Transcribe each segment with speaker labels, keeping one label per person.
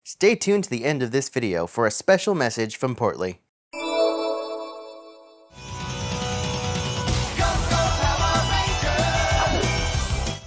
Speaker 1: Stay tuned to the end of this video for a special message from Portly.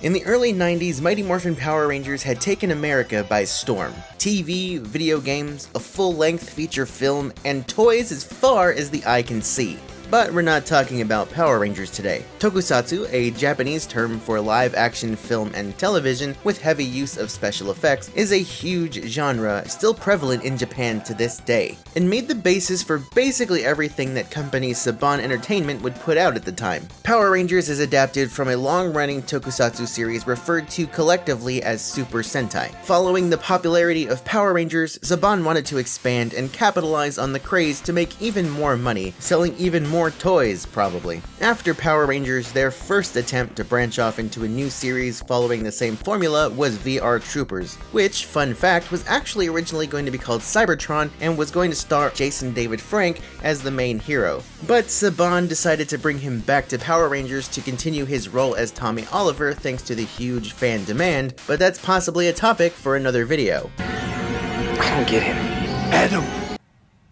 Speaker 1: In the early 90s, Mighty Morphin Power Rangers had taken America by storm. TV, video games, a full-length feature film, and toys as far as the eye can see. But we're not talking about Power Rangers today. Tokusatsu, a Japanese term for live-action film and television with heavy use of special effects, is a huge genre still prevalent in Japan to this day, and made the basis for basically everything that company Saban Entertainment would put out at the time. Power Rangers is adapted from a long-running tokusatsu series referred to collectively as Super Sentai. Following the popularity of Power Rangers, Saban wanted to expand and capitalize on the craze to make even more money, selling even more toys, probably. After Power Rangers, their first attempt to branch off into a new series following the same formula was VR Troopers, which, fun fact, was actually originally going to be called Cybertron and was going to star Jason David Frank as the main hero. But Saban decided to bring him back to Power Rangers to continue his role as Tommy Oliver thanks to the huge fan demand, but that's possibly a topic for another video.
Speaker 2: I don't get him.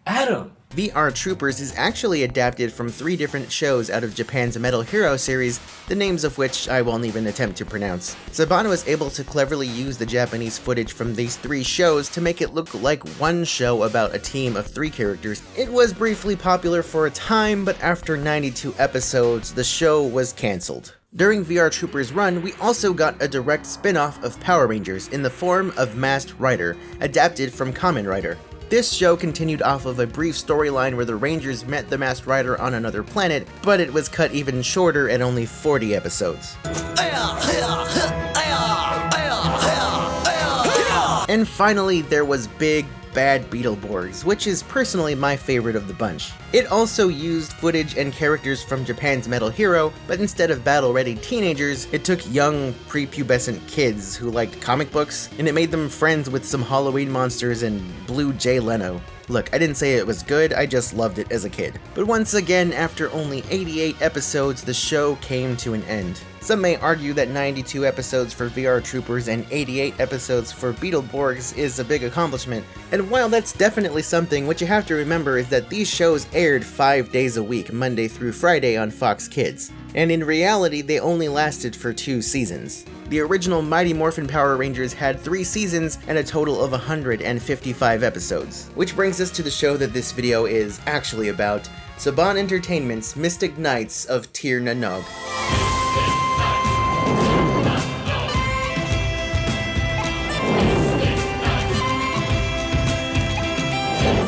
Speaker 2: Adam!
Speaker 1: VR Troopers is actually adapted from 3 different shows out of Japan's Metal Hero series, the names of which I won't even attempt to pronounce. Saban was able to cleverly use the Japanese footage from these 3 shows to make it look like one show about a team of 3 characters. It was briefly popular for a time, but after 92 episodes, the show was cancelled. During VR Troopers' run, we also got a direct spin-off of Power Rangers in the form of Masked Rider, adapted from Kamen Rider. This show continued off of a brief storyline where the Rangers met the Masked Rider on another planet, but it was cut even shorter at only 40 episodes. And finally, there was Big Bad Beetleborgs, which is personally my favorite of the bunch. It also used footage and characters from Japan's Metal Hero, but instead of battle-ready teenagers, it took young, prepubescent kids who liked comic books, and it made them friends with some Halloween monsters and Blue Jay Leno. Look, I didn't say it was good, I just loved it as a kid. But once again, after only 88 episodes, the show came to an end. Some may argue that 92 episodes for VR Troopers and 88 episodes for Beetleborgs is a big accomplishment, and while that's definitely something, what you have to remember is that these shows aired 5 days a week, Monday through Friday on Fox Kids, and in reality they only lasted for 2 seasons. The original Mighty Morphin Power Rangers had 3 seasons and a total of 155 episodes. Which brings us to the show that this video is actually about, Saban Entertainment's Mystic Knights of Tir Na Nog.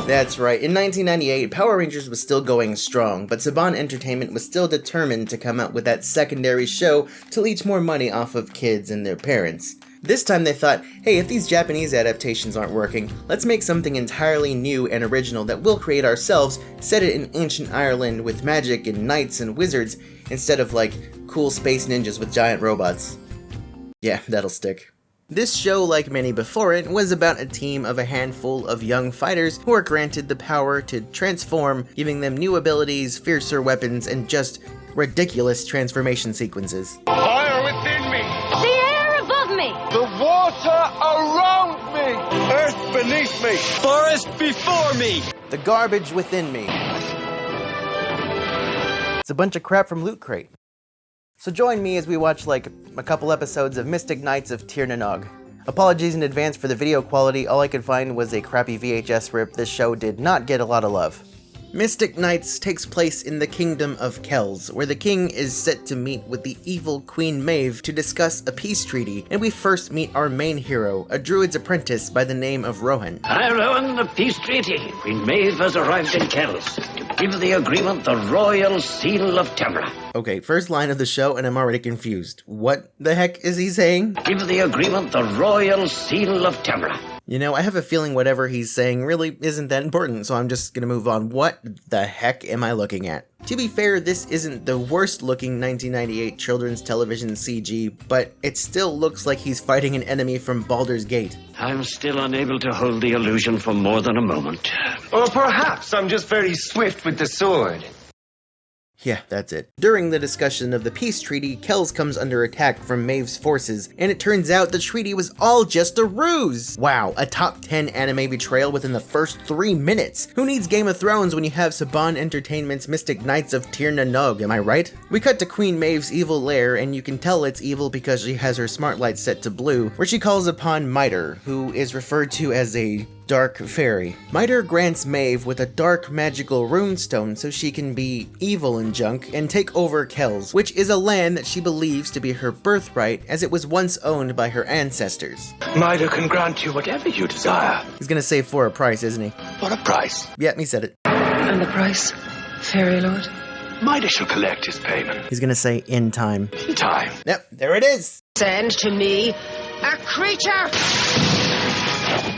Speaker 1: That's right, in 1998, Power Rangers was still going strong, but Saban Entertainment was still determined to come out with that secondary show to leech more money off of kids and their parents. This time they thought, hey, if these Japanese adaptations aren't working, let's make something entirely new and original that we'll create ourselves, set it in ancient Ireland with magic and knights and wizards, instead of like cool space ninjas with giant robots. Yeah, that'll stick. This show, like many before it, was about a team of a handful of young fighters who are granted the power to transform, giving them new abilities, fiercer weapons, and just ridiculous transformation sequences.
Speaker 3: Fire within me!
Speaker 4: The air above me!
Speaker 3: The water around me! Earth beneath me! Forest before me!
Speaker 1: The garbage within me. It's a bunch of crap from Loot Crate. So join me as we watch like a couple episodes of Mystic Knights of Tir Na Nog. Apologies in advance for the video quality, all I could find was a crappy VHS rip. This show did not get a lot of love. Mystic Knights takes place in the kingdom of Kells, where the king is set to meet with the evil Queen Maeve to discuss a peace treaty, and we first meet our main hero, a druid's apprentice by the name of Rohan.
Speaker 5: I, Rowan, the peace treaty. Queen Maeve has arrived in Kells to give the agreement the royal seal of Tamra.
Speaker 1: Okay, first line of the show and I'm already confused. What the heck is he saying?
Speaker 5: Give the agreement the royal seal of Tamra.
Speaker 1: You know, I have a feeling whatever he's saying really isn't that important, so I'm just gonna move on. What the heck am I looking at? To be fair, this isn't the worst looking 1998 children's television CG, but it still looks like he's fighting an enemy from Baldur's Gate.
Speaker 5: I'm still unable to hold the illusion for more than a moment.
Speaker 3: Or perhaps I'm just very swift with the sword.
Speaker 1: Yeah, that's it. During the discussion of the peace treaty, Kells comes under attack from Maeve's forces, and it turns out the treaty was all just a ruse! Wow, a top 10 anime betrayal within the first 3 minutes! Who needs Game of Thrones when you have Saban Entertainment's Mystic Knights of Tir na Nog, am I right? We cut to Queen Maeve's evil lair, and you can tell it's evil because she has her smart light set to blue, where she calls upon Miter, who is referred to as a dark fairy. Miter grants Maeve with a dark magical runestone so she can be evil and junk and take over Kells, which is a land that she believes to be her birthright as it was once owned by her ancestors.
Speaker 3: Mida can grant you whatever you desire.
Speaker 1: He's gonna say for a price, isn't he?
Speaker 3: What a price.
Speaker 1: Yep, he said it.
Speaker 4: And the price, Fairy Lord?
Speaker 3: Mida shall collect his payment.
Speaker 1: He's gonna say in time.
Speaker 3: In time.
Speaker 1: Yep, there it is!
Speaker 4: Send to me a creature!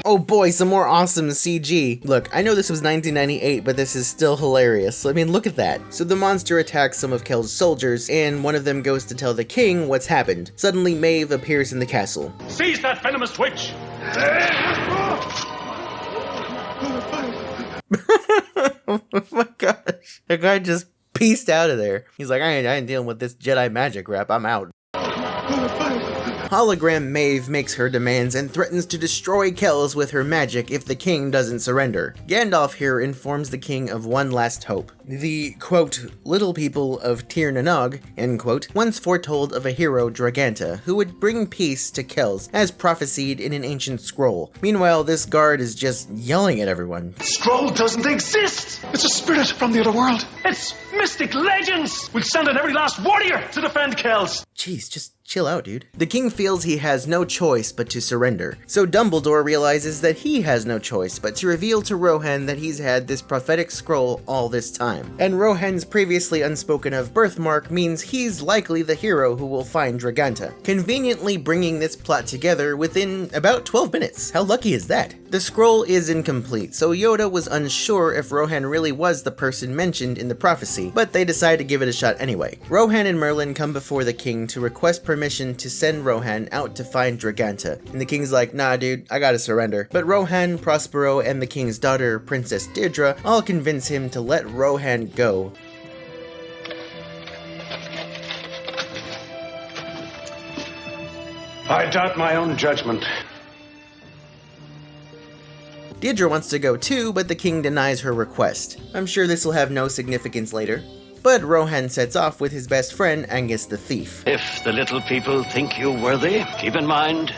Speaker 1: Oh boy, some more awesome CG. Look, I know this was 1998, but this is still hilarious. I mean, look at that. So the monster attacks some of Kells' soldiers, and one of them goes to tell the king what's happened. Suddenly, Maeve appears in the castle.
Speaker 6: Seize that venomous witch!
Speaker 1: Oh my gosh. The guy just pieced out of there. He's like, I ain't dealing with this Jedi magic crap, I'm out. Hologram Maeve makes her demands and threatens to destroy Kells with her magic if the king doesn't surrender. Gandalf here informs the king of one last hope. The, quote, little people of Tir na Nog, end quote, once foretold of a hero, Draganta, who would bring peace to Kells, as prophesied in an ancient scroll. Meanwhile, this guard is just yelling at everyone.
Speaker 3: Scroll doesn't exist! It's a spirit from the other world.
Speaker 6: It's mystic legends! We'll send in every last warrior to defend Kells!
Speaker 1: Jeez, just chill out, dude. The king feels he has no choice but to surrender. So Dumbledore realizes that he has no choice but to reveal to Rohan that he's had this prophetic scroll all this time. And Rohan's previously unspoken of birthmark means he's likely the hero who will find Draganta, conveniently bringing this plot together within about 12 minutes. How lucky is that? The scroll is incomplete, so Yoda was unsure if Rohan really was the person mentioned in the prophecy, but they decide to give it a shot anyway. Rohan and Merlin come before the king to request permission to send Rohan out to find Draganta, and the king's like, nah dude, I gotta surrender. But Rohan, Prospero, and the king's daughter, Princess Deirdre, all convince him to let Rohan go.
Speaker 6: I doubt my own judgment.
Speaker 1: Deirdre wants to go too, but the king denies her request. I'm sure this will have no significance later. But Rohan sets off with his best friend, Angus the Thief.
Speaker 5: If the little people think you worthy, keep in mind,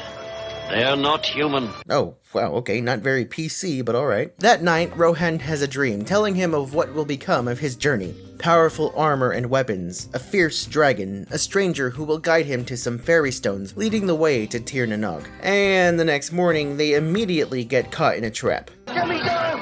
Speaker 5: they're not human.
Speaker 1: Oh, wow, okay, not very PC, but alright. That night, Rohan has a dream telling him of what will become of his journey. Powerful armor and weapons, a fierce dragon, a stranger who will guide him to some fairy stones, leading the way to Tir na Nog. And the next morning, they immediately get caught in a trap.
Speaker 3: Get me down!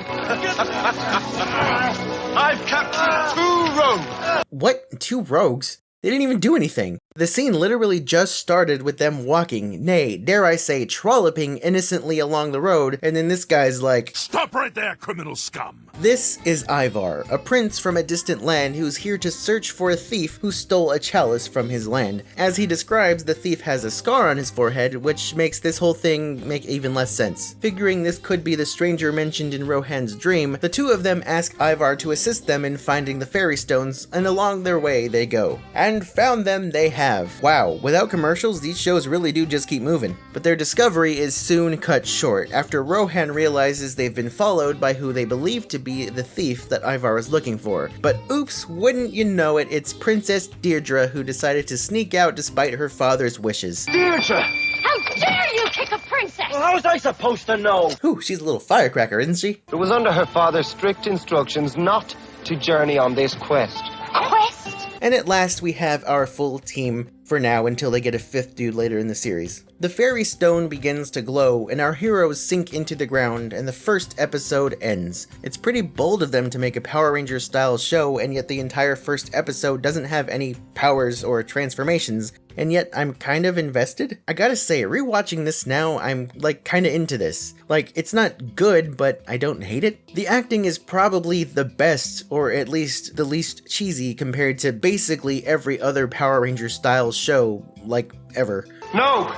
Speaker 3: I've captured 2 rogues!
Speaker 1: What? 2 rogues? They didn't even do anything. The scene literally just started with them walking, nay, dare I say, trolloping innocently along the road, and then this guy's like,
Speaker 6: Stop right there, criminal scum!
Speaker 1: This is Ivar, a prince from a distant land who's here to search for a thief who stole a chalice from his land. As he describes, the thief has a scar on his forehead, which makes this whole thing make even less sense. Figuring this could be the stranger mentioned in Rohan's dream, the two of them ask Ivar to assist them in finding the fairy stones, and along their way they go. And found them they have. Wow, without commercials, these shows really do just keep moving. But their discovery is soon cut short after Rohan realizes they've been followed by who they believe to be the thief that Ivar is looking for. But oops, wouldn't you know it, it's Princess Deirdre who decided to sneak out despite her father's wishes.
Speaker 3: Deirdre!
Speaker 7: How dare you kick a princess!
Speaker 3: How was I supposed to know?
Speaker 1: Ooh, she's a little firecracker, isn't she?
Speaker 2: It was under her father's strict instructions not to journey on this quest.
Speaker 7: Quest?
Speaker 1: And at last we have our full team for now until they get a 5th dude later in the series. The fairy stone begins to glow and our heroes sink into the ground and the first episode ends. It's pretty bold of them to make a Power Rangers style show and yet the entire first episode doesn't have any powers or transformations. And yet I'm kind of invested. I gotta say, rewatching this now, I'm like kinda into this. Like, it's not good, but I don't hate it. The acting is probably the best, or at least the least cheesy compared to basically every other Power Ranger style show, like, ever.
Speaker 3: No!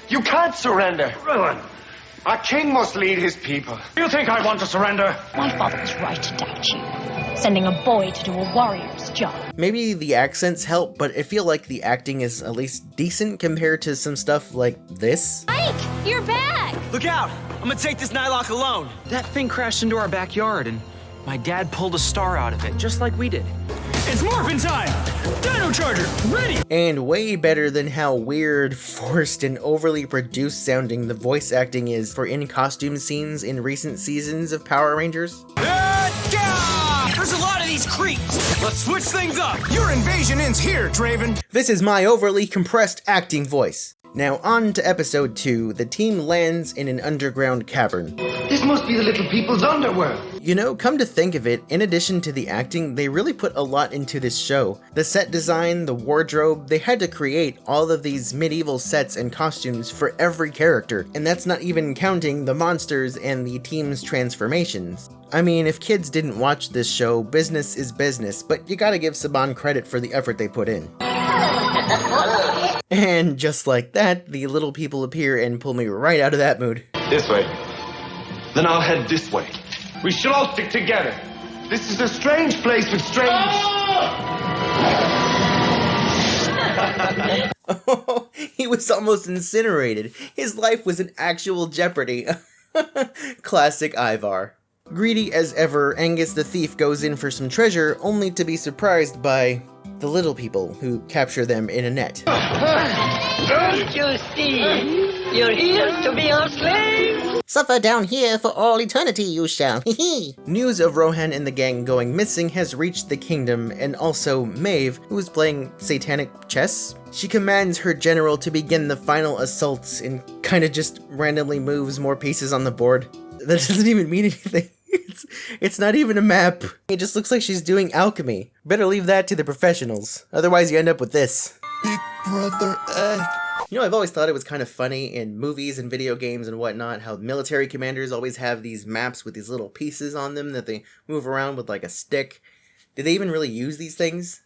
Speaker 3: You can't surrender!
Speaker 6: Rowan,
Speaker 3: Our king must lead his people.
Speaker 6: you think I want to surrender?
Speaker 7: My father was right to doubt you. sending a boy to do a warrior's job.
Speaker 1: Maybe the accents help, but I feel like the acting is at least decent compared to some stuff like this.
Speaker 7: Ike, your bag!
Speaker 8: Look out! I'm gonna take this Nylock alone. That thing crashed into our backyard and my dad pulled a star out of it, just like we did.
Speaker 6: It's morphin' time! Dino Charger, ready!
Speaker 1: And way better than how weird, forced, and overly produced sounding the voice acting is for in-costume scenes in recent seasons of Power Rangers.
Speaker 8: There's a lot of these creeps! Let's switch things up!
Speaker 3: Your invasion ends here, Draven.
Speaker 1: This is my overly compressed acting voice. Now on to episode 2, the team lands in an underground cavern.
Speaker 2: This must be the little people's underworld.
Speaker 1: You know, come to think of it, in addition to the acting, they really put a lot into this show. The set design, the wardrobe, they had to create all of these medieval sets and costumes for every character, and that's not even counting the monsters and the team's transformations. I mean, if kids didn't watch this show, business is business, but you gotta give Saban credit for the effort they put in. And just like that, the little people appear and pull me right out of that mood.
Speaker 3: This way. Then I'll head this way. We should all stick together.
Speaker 2: This is a strange place with strange...
Speaker 1: Oh, he was almost incinerated. His life was in actual jeopardy. Classic Ivar. Greedy as ever, Angus the thief goes in for some treasure, only to be surprised by the little people who capture them in a net.
Speaker 4: Don't you see? You're here to be our slave.
Speaker 1: Suffer down here for all eternity you shall. News of Rohan and the gang going missing has reached the kingdom, and also Maeve, who is playing satanic chess. She commands her general to begin the final assaults and kinda just randomly moves more pieces on the board. That doesn't even mean anything. It's not even a map. It just looks like she's doing alchemy. Better leave that to the professionals. Otherwise you end up with this.
Speaker 9: Big Brother Ed.
Speaker 1: You know, I've always thought it was kind of funny in movies and video games and whatnot, how military commanders always have these maps with these little pieces on them that they move around with like a stick. Did they even really use these things?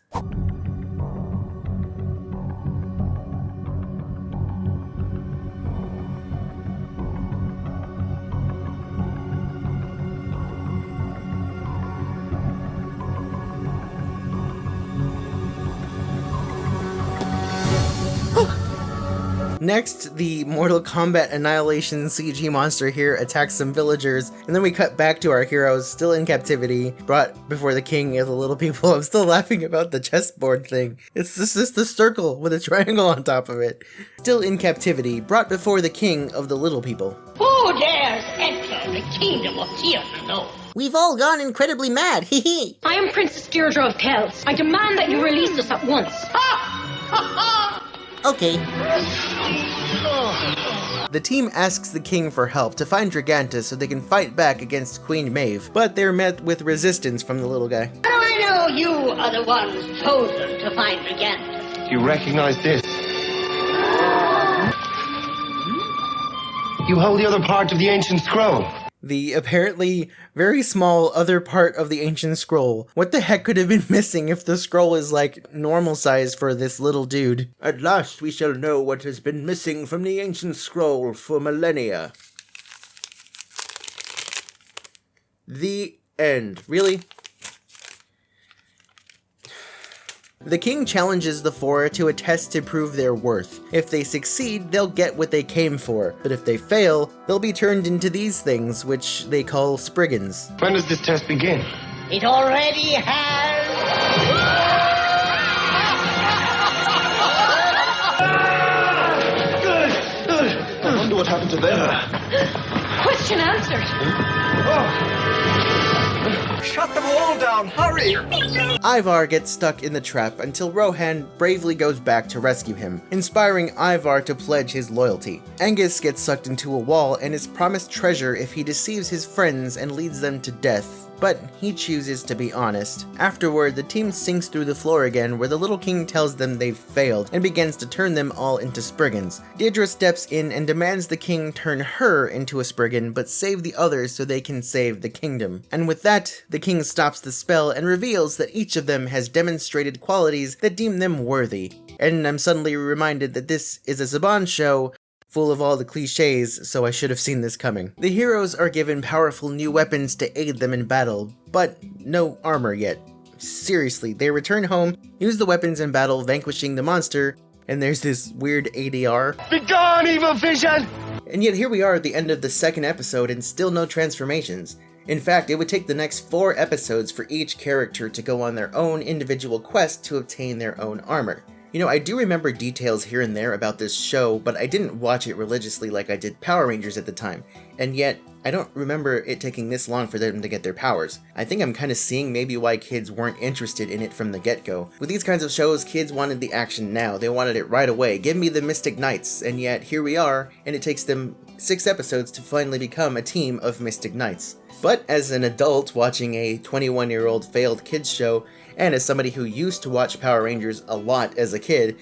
Speaker 1: Next, the Mortal Kombat Annihilation CG monster here attacks some villagers, and then we cut back to our heroes still in captivity, brought before the king of the little people. I'm still laughing about the chessboard thing. It's just the circle with a triangle on top of it. Still in captivity, brought before the king of the little people.
Speaker 4: Who dares enter the kingdom of Tyr?
Speaker 1: We've all gone incredibly mad, hee hee.
Speaker 7: I am Princess Deirdre of Kells. I demand that you release us at once.
Speaker 1: Okay. The team asks the king for help to find Draganta so they can fight back against Queen Maeve, but they're met with resistance from the little guy.
Speaker 4: How do I know you are the ones chosen to find Draganta?
Speaker 2: You recognize this? You hold the other part of the ancient scroll.
Speaker 1: The apparently very small other part of the ancient scroll. What the heck could have been missing if the scroll is like normal size for this little dude? At last we shall know what has been missing from the ancient scroll for millennia. The end. Really? The king challenges the four to a test to prove their worth. If they succeed, they'll get what they came for, but if they fail, they'll be turned into these things, which they call Spriggans.
Speaker 2: When does this test begin?
Speaker 4: It already has.
Speaker 3: I wonder what happened to them.
Speaker 7: Question answered.
Speaker 3: Shut them all down, hurry!
Speaker 1: Ivar gets stuck in the trap until Rohan bravely goes back to rescue him, inspiring Ivar to pledge his loyalty. Angus gets sucked into a wall and is promised treasure if he deceives his friends and leads them to death, but he chooses to be honest. Afterward, the team sinks through the floor again where the little king tells them they've failed and begins to turn them all into Spriggans. Deirdre steps in and demands the king turn her into a Spriggan but save the others so they can save the kingdom. And with that, the king stops the spell and reveals that each of them has demonstrated qualities that deem them worthy. And I'm suddenly reminded that this is a Saban show full of all the cliches, so I should have seen this coming. The heroes are given powerful new weapons to aid them in battle, but no armor yet. Seriously, they return home, use the weapons in battle, vanquishing the monster, and there's this weird ADR.
Speaker 3: Be gone, evil vision!
Speaker 1: And yet here we are at the end of the second episode and still no transformations. In fact, it would take the next 4 episodes for each character to go on their own individual quest to obtain their own armor. You know, I do remember details here and there about this show, but I didn't watch it religiously like I did Power Rangers at the time, and yet I don't remember it taking this long for them to get their powers. I think I'm kind of seeing maybe why kids weren't interested in it from the get-go. With these kinds of shows, kids wanted the action now, they wanted it right away, give me the Mystic Knights, and yet here we are, and it takes them 6 episodes to finally become a team of Mystic Knights. But as an adult watching a 21-year-old failed kids show, and as somebody who used to watch Power Rangers a lot as a kid,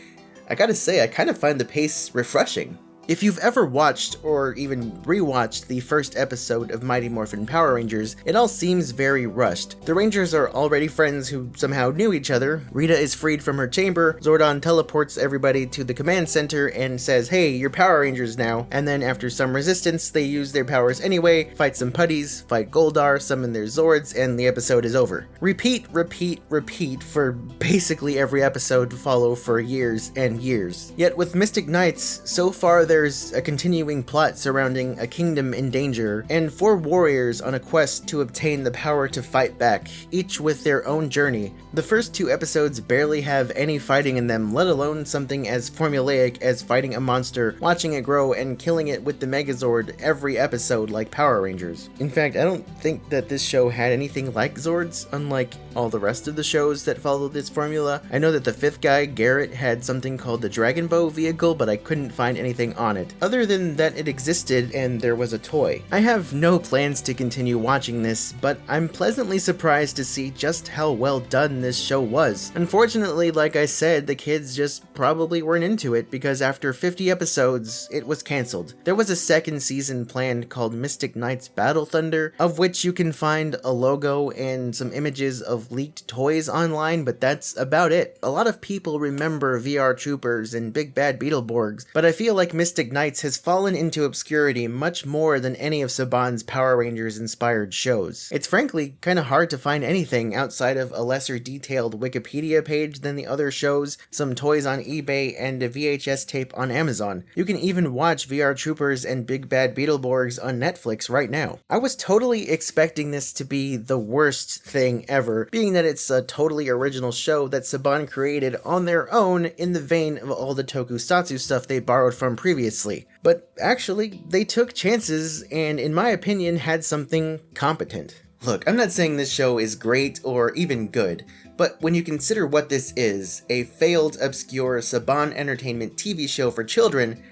Speaker 1: I gotta say I kind of find the pace refreshing. If you've ever watched or even rewatched the first episode of Mighty Morphin Power Rangers, it all seems very rushed. The Rangers are already friends who somehow knew each other, Rita is freed from her chamber, Zordon teleports everybody to the command center and says, hey, you're Power Rangers now, and then after some resistance, they use their powers anyway, fight some putties, fight Goldar, summon their Zords, and the episode is over. Repeat, repeat, repeat for basically every episode to follow for years and years. Yet with Mystic Knights, so far there's a continuing plot surrounding a kingdom in danger, and 4 warriors on a quest to obtain the power to fight back, each with their own journey. The first 2 episodes barely have any fighting in them, let alone something as formulaic as fighting a monster, watching it grow, and killing it with the Megazord every episode like Power Rangers. In fact, I don't think that this show had anything like Zords, unlike all the rest of the shows that follow this formula. I know that the 5th guy, Garrett, had something called the Dragon Bow vehicle, but I couldn't find anything on it, other than that it existed and there was a toy. I have no plans to continue watching this, but I'm pleasantly surprised to see just how well done this show was. Unfortunately, like I said, the kids just probably weren't into it because after 50 episodes, it was cancelled. There was a second season planned called Mystic Knights Battle Thunder, of which you can find a logo and some images of leaked toys online, but that's about it. A lot of people remember VR Troopers and Big Bad Beetleborgs, but I feel like Mystic Knights has fallen into obscurity much more than any of Saban's Power Rangers inspired shows. It's frankly kind of hard to find anything outside of a lesser detailed Wikipedia page than the other shows, some toys on eBay, and a VHS tape on Amazon. You can even watch VR Troopers and Big Bad Beetleborgs on Netflix right now. I was totally expecting this to be the worst thing ever, being that it's a totally original show that Saban created on their own in the vein of all the tokusatsu stuff they borrowed from previously. But actually, they took chances and, in my opinion, had something competent. Look, I'm not saying this show is great or even good, but when you consider what this is, a failed, obscure Saban Entertainment TV show for children,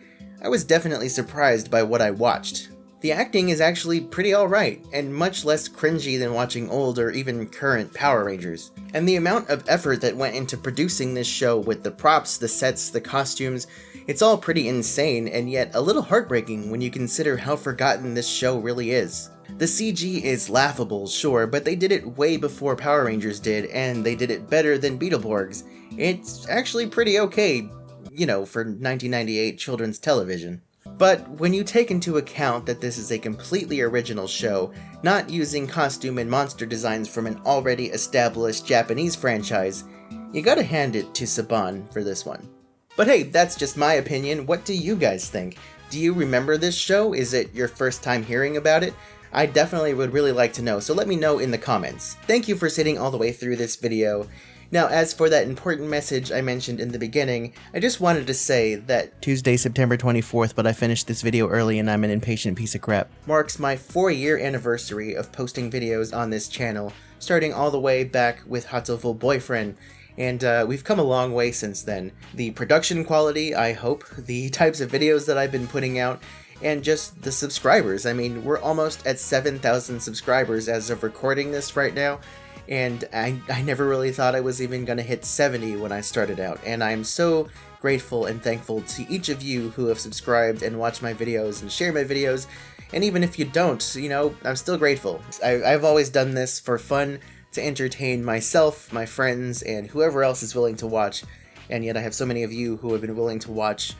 Speaker 1: I was definitely surprised by what I watched. The acting is actually pretty alright, and much less cringy than watching old or even current Power Rangers. And the amount of effort that went into producing this show with the props, the sets, the costumes, it's all pretty insane and yet a little heartbreaking when you consider how forgotten this show really is. The CG is laughable, sure, but they did it way before Power Rangers did, and they did it better than Beetleborgs. It's actually pretty okay, you know, for 1998 children's television. But when you take into account that this is a completely original show, not using costume and monster designs from an already established Japanese franchise, you gotta hand it to Saban for this one. But hey, that's just my opinion. What do you guys think? Do you remember this show? Is it your first time hearing about it? I definitely would really like to know, so let me know in the comments. Thank you for sitting all the way through this video. Now, as for that important message I mentioned in the beginning, I just wanted to say that Tuesday, September 24th, but I finished this video early and I'm an impatient piece of crap, marks my 4-year anniversary of posting videos on this channel, starting all the way back with Hatsuful Boyfriend, and we've come a long way since then. The production quality, I hope, the types of videos that I've been putting out, and just the subscribers. I mean, we're almost at 7,000 subscribers as of recording this right now, and I never really thought I was even gonna hit 70 when I started out, and I'm so grateful and thankful to each of you who have subscribed and watched my videos and share my videos, and even if you don't, you know, I'm still grateful. I've always done this for fun, to entertain myself, my friends, and whoever else is willing to watch, and yet I have so many of you who have been willing to watch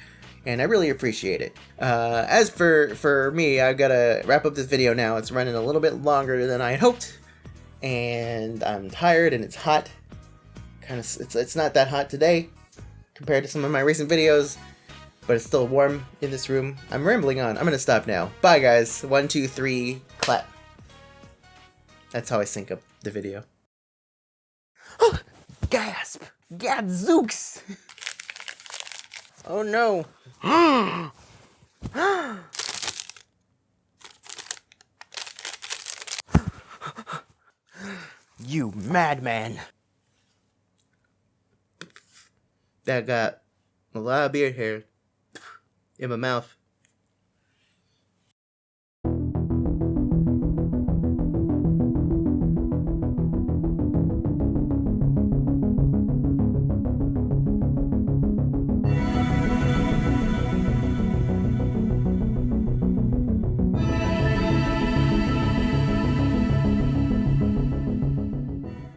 Speaker 1: and I really appreciate it. As for me, I've got to wrap up this video now. It's running a little bit longer than I had hoped, and I'm tired and it's hot. It's not that hot today compared to some of my recent videos, but it's still warm in this room. I'm rambling on. I'm gonna stop now. Bye, guys. 1, 2, 3, clap. That's how I sync up the video. Gasp! Gadzooks! Oh no! You madman! That got a lot of beard hair in my mouth.